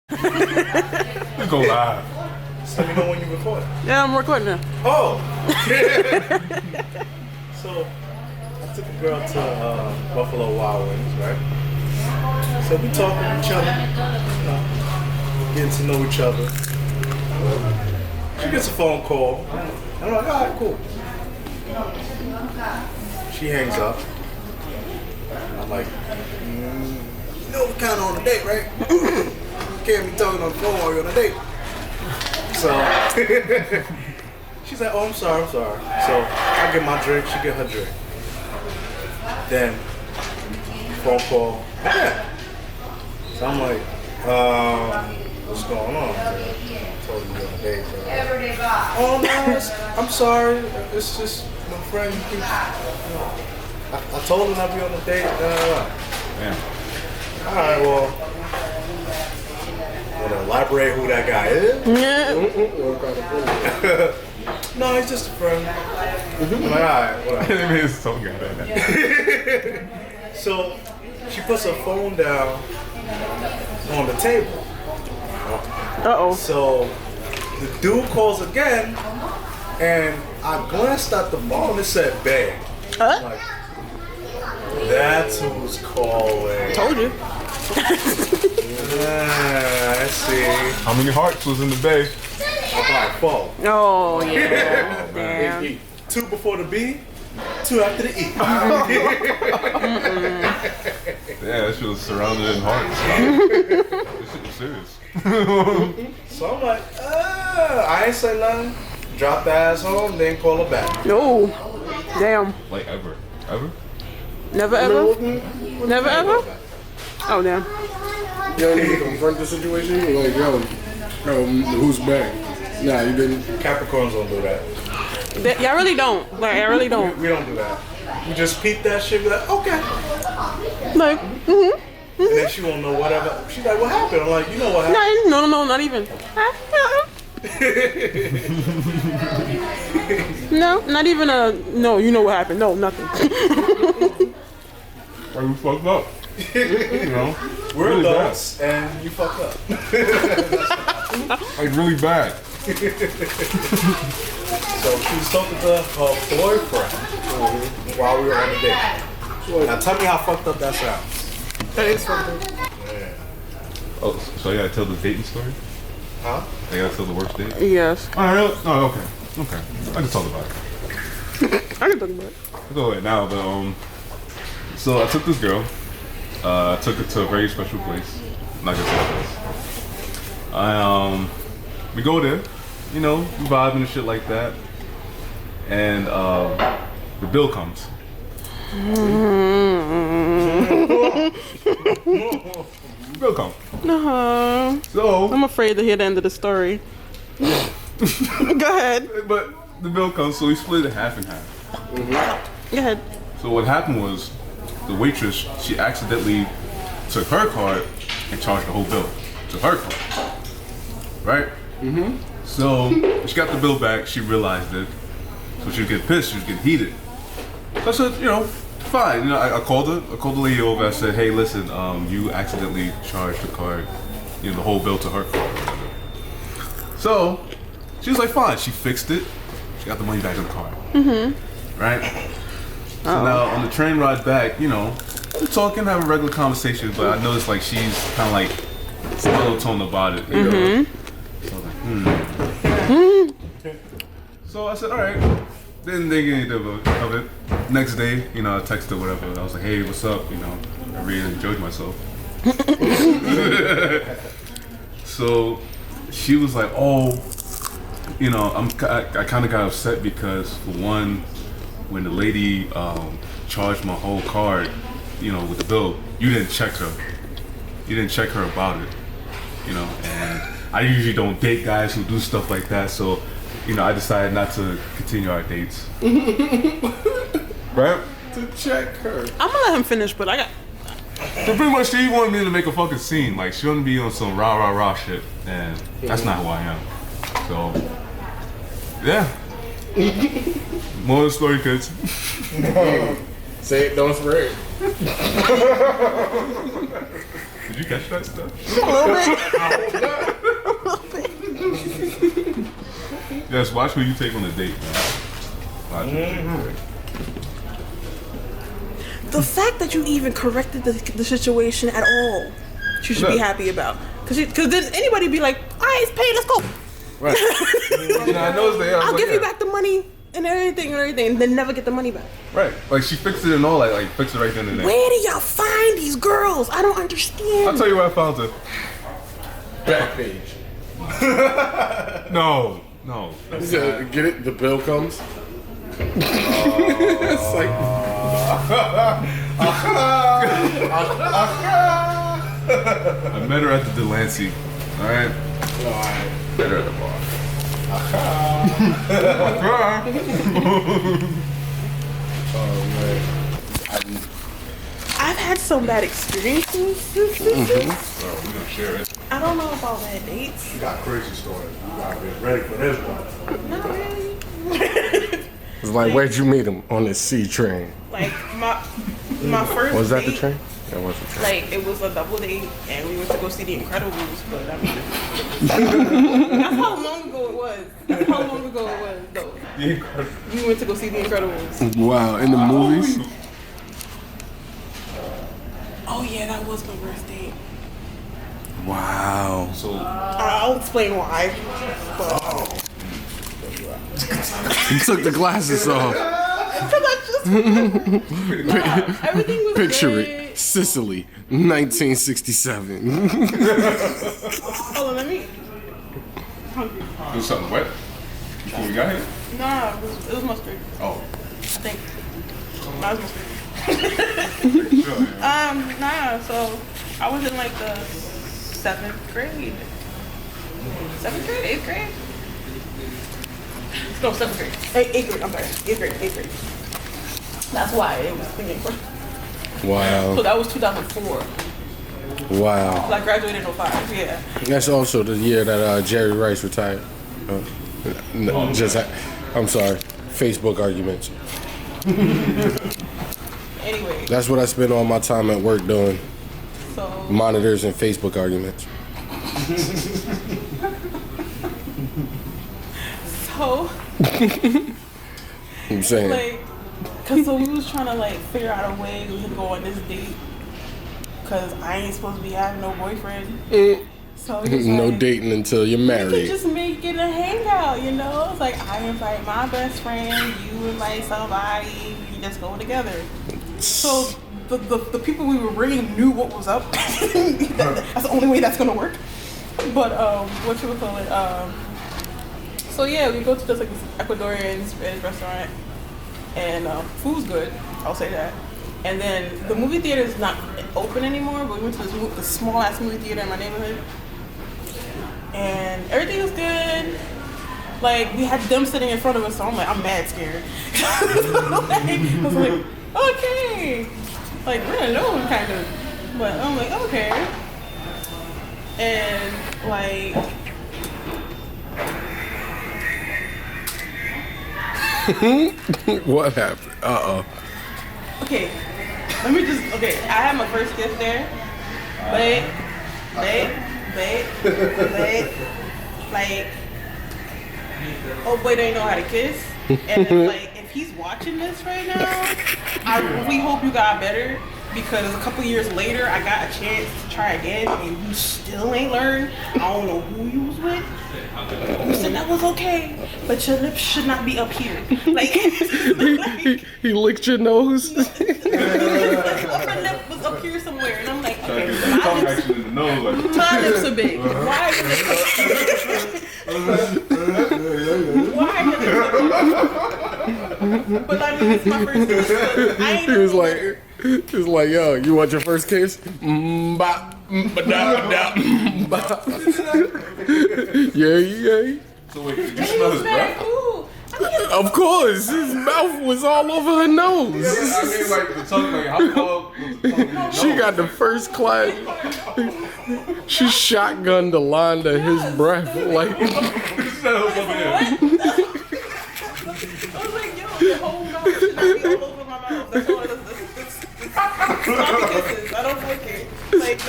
Let's go live. Just let me know when you record. Yeah, I'm recording now. Oh! So, I took a girl to Buffalo Wild Wings, right? So we talking, we chilling, you know, getting to know each other. She gets a phone call. I'm like, alright, cool. She hangs up. I'm like, you know we're kind of on a date, right? You can't be talking on the phone while you're on a date. So, she's like, oh, I'm sorry. So, I get my drink, she get her drink. Then, phone call again. So I'm like, what's going on? I told you you're on a date. Oh, no, I'm sorry. It's just my friend. I told him I'd be on a date. Yeah. All right, well, want to elaborate who that guy is? No, he's just a friend. I'm like, all right, whatever. It's so good. So she puts her phone down on the table. Uh-oh. So the dude calls again, and I glanced at the phone. It said babe. I'm like, that's who's calling. Told you. I see. How many hearts was in the bay? About 4. Oh, yeah. Damn. 2 before the B, 2 after the E. Yeah, that shit was surrounded in hearts. This shit was serious. So I'm like, I ain't say nothing. Drop the ass home, then call her back. No. Damn. Like ever. Never ever? Never ever? Oh, damn. Yo, you confront the situation? Like, yo, who's back? Nah, you didn't. Capricorns don't do that. Y'all really don't. Like, I really don't. We don't do that. We just peep that shit, be like, okay. Like, And then she won't know whatever. She's like, what happened? I'm like, you know what happened. No, not even. No, not even a, no, you know what happened. No, nothing. Why you fucked up? You know? We're really adults, and you fucked up. Like really bad. So she was talking to her boyfriend while we were on a date. Now tell me how fucked up that sounds. That is fucking. Yeah. Oh, so I gotta tell the dating story? Huh? I gotta tell the worst date? Yes. Alright, oh, okay. I can talk about it. I can talk about it. Go ahead now, but so I took this girl. I took her to a very special place. I'm not gonna say that place. We go there, you know, we vibing and shit like that. And the bill comes. Bill comes. Uh-huh. So I'm afraid to hear the end of the story. Go ahead. but the bill comes, so we split it half and half. Go ahead. So what happened was, the waitress, she accidentally took her card and charged the whole bill to her card. Right? So she got the bill back, she realized it. So she was getting pissed, she was getting heated. So I said, you know, fine. You know, I called the lady over, I said, hey, listen, you accidentally charged the card, you know, the whole bill to her card or whatever. So she was like, fine, she fixed it. She got the money back in the car. Right? So now on the train ride back, you know, we're talking, having a regular conversation, but I noticed like she's kind of like monotone about it. You know? So I was like, So I said, all right. Didn't think anything of it. Next day, you know, I texted her, whatever. I was like, hey, what's up? You know, I really enjoyed myself. So she was like, oh, you know, I kind of got upset because for one, when the lady charged my whole card, you know, with the bill, you didn't check her. You didn't check her about it, you know. And I usually don't date guys who do stuff like that, so, you know, I decided not to continue our dates. Right? To check her. I'm gonna let him finish, but I got. So pretty much she wanted me to make a fucking scene. Like, she wanted to be on some rah shit, and that's not who I am. So, yeah. More of the story, kids. Say it, don't spread. Did you catch that stuff? A little bit. Yes, watch who you take on a date, man. Watch who you take on a date. The fact that you even corrected the situation at all, you should be happy about. Because then anybody be like, all right, it's paid, let's go. Right. I know they are. I'll give you back the money and everything, and then never get the money back. Right. Like she fixed it and all that. Like fixed it right then and there. Where do y'all find these girls? I don't understand. I'll tell you where I found her. Back page. No. Get it? The bill comes. It's like. I met her at the Delancey. All right. Met her at the bar. Oh man. I've had some bad experiences. Oh, we're gonna share it. I don't know about bad dates. You got crazy stories. You gotta be ready for this one. Not really. It's like, where'd you meet him? On this C train. Like my first Was that date, the train? That was the train. Like it was a double date, and we went to go see The Incredibles. But I mean, that's how long ago it was. That's how long ago it was, though. We went to go see The Incredibles. Wow, in the movies? Oh yeah, that was my first date. Wow. So I'll explain why. But He took the glasses off. everything was Picture good. it. Sicily, 1967. Hold on, let me. Hungry. do something wet before we got here. Nah, it was mustard. Oh. I think. Nah, it was mustard. Pretty sure, yeah. Nah. So I was in like the 7th grade. 7th grade, 8th grade. No, 7th grade. 8th grade. I'm sorry. 8th grade. That's why it was thinking. So Wow. that was 2004. Wow. I graduated in 05. Yeah. That's also the year that Jerry Rice retired. I'm sorry. Facebook arguments. Anyway. That's what I spend all my time at work doing. So. Monitors and Facebook arguments. So. I'm saying. Like, cause so we was trying to like figure out a way we could go on this date. Cause I ain't supposed to be having no boyfriend. So he was No like, dating until you're we married. could just make it a hangout, you know? It's like I invite my best friend, you invite somebody, we just go together. So the people we were bringing knew what was up. That's the only way that's gonna work. But what you would call it? So yeah, we go to this like this Ecuadorian Spanish restaurant, and food's good. I'll say that. And then the movie theater is not open anymore, but we went to this small ass movie theater in my neighborhood, and everything was good. Like we had them sitting in front of us, so I'm mad scared. I was like, okay, like we're alone kind of, but I'm like okay, and like. What happened? Okay, let me just. Okay, I had my first kiss there. Like, oh boy, don't know how to kiss. And then, like, if he's watching this right now, I really hope you got better. Because a couple years later, I got a chance to try again, and you still ain't learned. I don't know who you was with. You said that was okay, but your lips should not be up here. Like, He licked your nose. her lip was up here somewhere, and I'm like, okay, Tongue action in the nose, like. my lips are big. Why are your lips? But I mean, it's my first kiss. So I ain't He was like, yo, you want your first kiss? Yeah. So wait, did you smell his breath? Of course, his mouth was all over her nose. I mean, like the tongue, like how long was the tongue? She got the first class. She shotgunned the line to his breath. Like, I was like, yo, the whole mouth should not be all over my mouth. That's all it is. It's sloppy kisses. I don't like it. Like,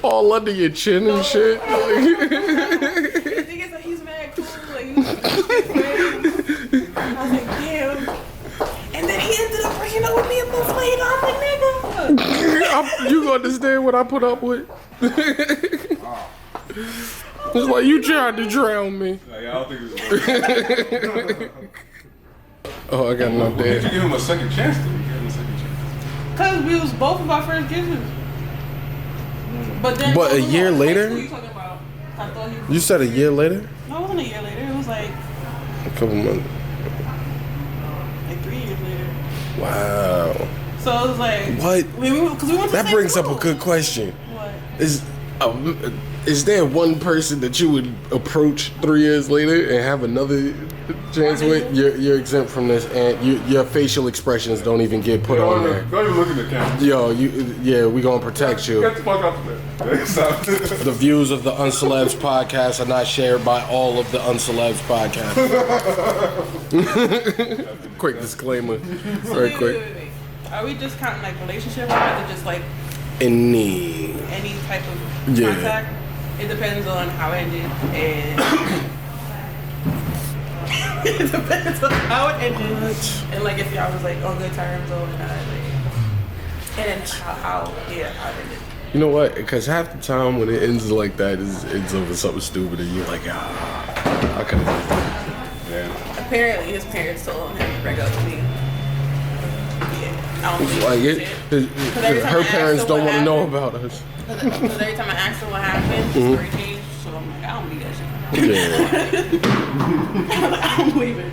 All under your chin and shit. The thing is that he's mad cool. Like, he was I was like, damn. And then he ended up breaking up with me a month later. I'm like, nigga. You understand what I put up with? It's like you tried to drown me. Like, I don't think it's Oh, I got enough Did you there. give him a second chance, though? You gave him a second chance. Because we was both of our first kisses. But then. But a year What later? you talking about? I thought he was. You said a year later? No, it wasn't a year later. It was like A couple months. 3 years later. Wow. So it was like. What? Because we went to That the same brings up a school. good question. What? Is there one person that you would approach 3 years later and have another chance with? You're exempt from this, and your facial expressions don't even get put on there. Don't even look in the camera. Yo, we gonna protect you. Get the fuck out of there. The views of the UnCelebz podcast are not shared by all of the UnCelebz podcasts. Quick disclaimer, very quick. Wait. Are we just counting like relationship, or is it just like Any type of Yeah. contact? It depends on how it ended, and it depends on how it ended, and like if y'all was like on good terms or not, like, and then how it ended. You know what? Because half the time when it ends like that, it's over something stupid, and you're like, I could have. Yeah. Apparently, his parents told him to break up with me. Yeah, I don't believe Like shit. every time her I ask parents her don't what want to know happened- about us. Because every time I asked her what happened, the story changed. So I'm like, I don't believe that shit. Yeah. I don't believe it.